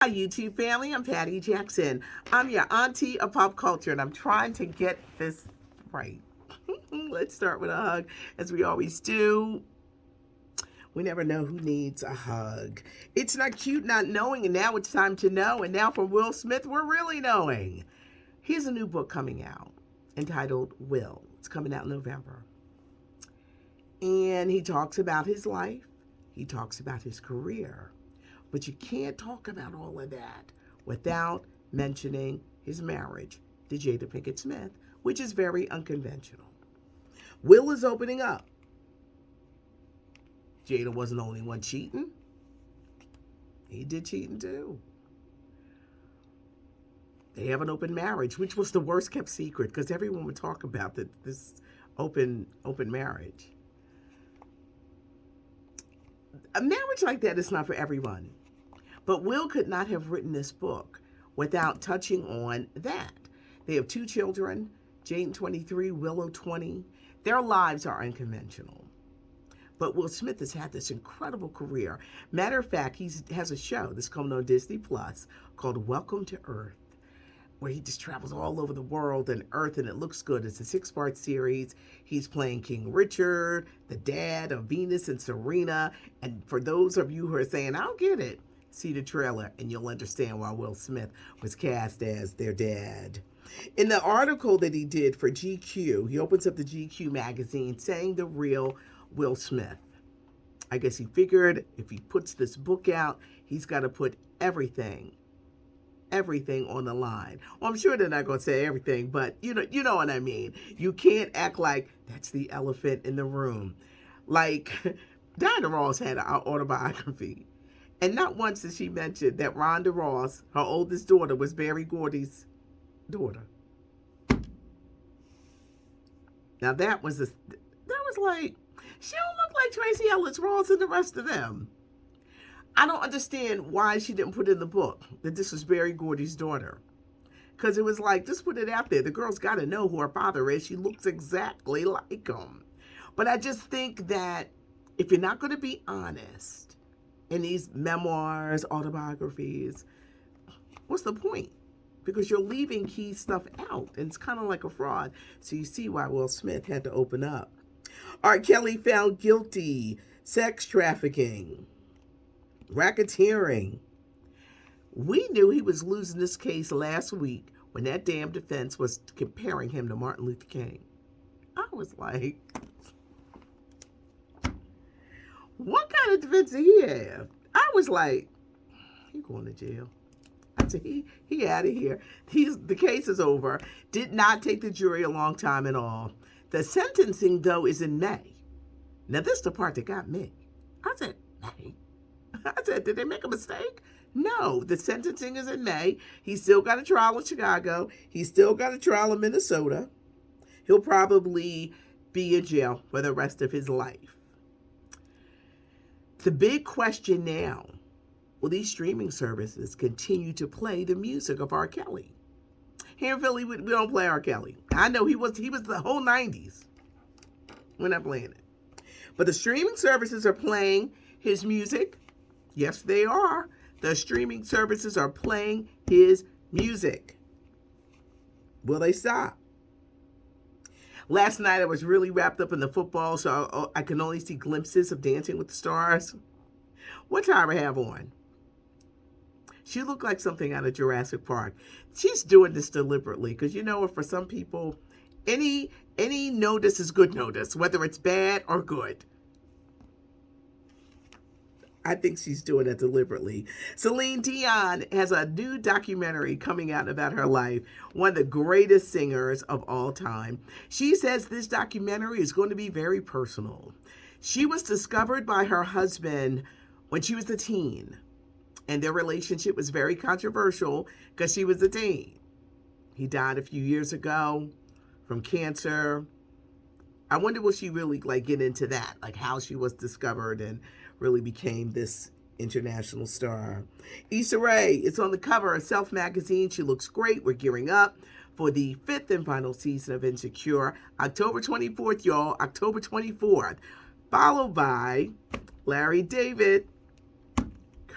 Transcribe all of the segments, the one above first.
Hi, YouTube family. I'm Patty Jackson. I'm your auntie of pop culture, and I'm trying to get this right. Let's start with a hug, as we always do. We never know who needs a hug. It's not cute not knowing, and now it's time to know. And now from Will Smith, we're really knowing. He has a new book coming out entitled Will. It's coming out in November. And he talks about his life, he talks about his career. But you can't talk about all of that without mentioning his marriage to Jada Pinkett Smith, which is very unconventional. Will is opening up. Jada wasn't the only one cheating. He did cheating too. They have an open marriage, which was the worst kept secret because everyone would talk about this open marriage. A marriage like that is not for everyone. But Will could not have written this book without touching on that. They have two children, Jaden 23, Willow 20. Their lives are unconventional. But Will Smith has had this incredible career. Matter of fact, he has a show that's coming on Disney Plus called Welcome to Earth, where he just travels all over the world and Earth, and it looks good. It's a 6-part series. He's playing King Richard, the dad of Venus and Serena. And for those of you who are saying, I don't get it, see the trailer and you'll understand why Will Smith was cast as their dad. In the article that he did for GQ, he opens up the GQ magazine saying the real Will Smith. I guess he figured if he puts this book out, he's got to put everything on the line. Well, I'm sure they're not going to say everything, but you know what I mean. You can't act like that's the elephant in the room. Like Diana Ross had an autobiography, and not once did she mention that Rhonda Ross, her oldest daughter, was Berry Gordy's daughter. Now that was like, she don't look like Tracy Ellis Ross and the rest of them. I don't understand why she didn't put in the book that this was Berry Gordy's daughter. Because it was like, just put it out there. The girl's got to know who her father is. She looks exactly like him. But I just think that if you're not going to be honest in these memoirs, autobiographies, what's the point? Because you're leaving key stuff out. And it's kind of like a fraud. So you see why Will Smith had to open up. R. Kelly found guilty, sex trafficking, racketeering. We knew he was losing this case last week when that damn defense was comparing him to Martin Luther King. I was like, what kind of defense did he have? I was like, he going to jail. I said, he out of here. The case is over. Did not take the jury a long time at all. The sentencing, though, is in May. Now, this is the part that got me. I said, May? I said, did they make a mistake? No, the sentencing is in May. He's still got a trial in Chicago. He's still got a trial in Minnesota. He'll probably be in jail for the rest of his life. The big question now, will these streaming services continue to play the music of R. Kelly? Here in Philly, we don't play R. Kelly. I know he was the whole 90s. We're not playing it. But the streaming services are playing his music. Yes, they are. The streaming services are playing his music. Will they stop? Last night I was really wrapped up in the football, so I can only see glimpses of Dancing with the Stars. What Tyra have on? She looked like something out of Jurassic Park. She's doing this deliberately because you know what? For some people, any notice is good notice, whether it's bad or good. I think she's doing it deliberately. Celine Dion has a new documentary coming out about her life, one of the greatest singers of all time. She says this documentary is going to be very personal. She was discovered by her husband when she was a teen, and their relationship was very controversial because she was a teen. He died a few years ago from cancer. I wonder will she really get into that, like how she was discovered and really became this international star. Issa Rae is on the cover of Self magazine. She looks great. We're gearing up for the 5th and final season of Insecure. October 24th, y'all. October 24th. Followed by Larry David,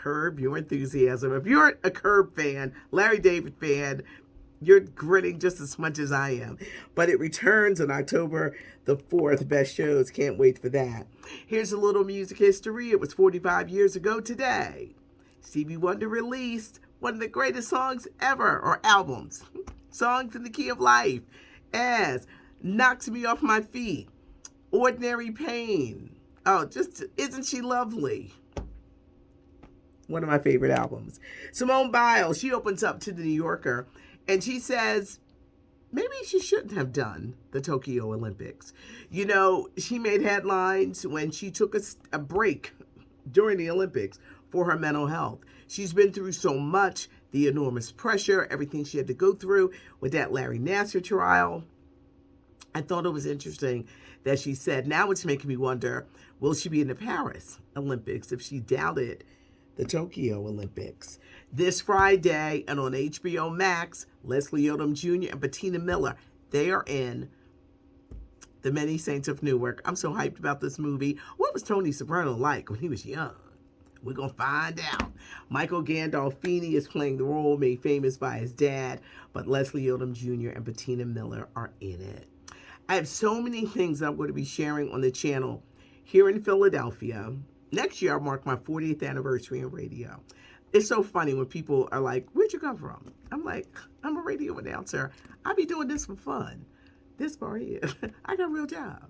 Curb Your Enthusiasm. If you're a Curb fan, Larry David fan, you're grinning just as much as I am. But it returns on October the 4th. Best shows. Can't wait for that. Here's a little music history. It was 45 years ago today. Stevie Wonder released one of the greatest songs ever, or albums. Songs in the Key of Life, as Knocks Me Off My Feet, Ordinary Pain. Oh, just Isn't She Lovely? One of my favorite albums. Simone Biles, she opens up to the New Yorker, and she says, maybe she shouldn't have done the Tokyo Olympics. You know, she made headlines when she took a break during the Olympics for her mental health. She's been through so much, the enormous pressure, everything she had to go through with that Larry Nassar trial. I thought it was interesting that she said, now it's making me wonder, will she be in the Paris Olympics if she doubted the Tokyo Olympics? This Friday and on HBO Max, Leslie Odom Jr. and Bettina Miller, they are in The Many Saints of Newark. I'm so hyped about this movie. What was Tony Soprano like when he was young? We're going to find out. Michael Gandolfini is playing the role made famous by his dad, but Leslie Odom Jr. and Bettina Miller are in it. I have so many things that I'm going to be sharing on the channel here in Philadelphia. Next year, I'll mark my 40th anniversary in radio. It's so funny when people are like, where'd you come from? I'm like, I'm a radio announcer. I be doing this for fun. This part here. I got a real job.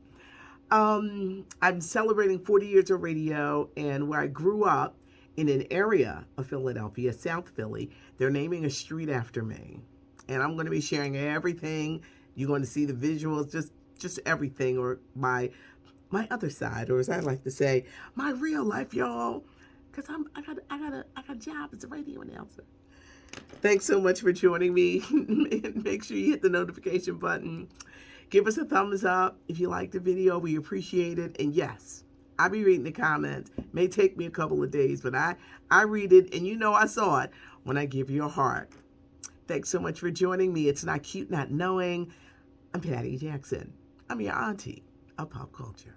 I'm celebrating 40 years of radio, and where I grew up in an area of Philadelphia, South Philly, they're naming a street after me. And I'm going to be sharing everything. You're going to see the visuals, just everything, or my other side, or as I like to say, my real life, y'all. Because I got a job as a radio announcer. Thanks so much for joining me. Make sure you hit the notification button. Give us a thumbs up if you like the video. We appreciate it. And yes, I'll be reading the comments. May take me a couple of days, but I read it, and you know I saw it when I give you a heart. Thanks so much for joining me. It's not cute not knowing. I'm Patty Jackson. I'm your auntie of pop culture.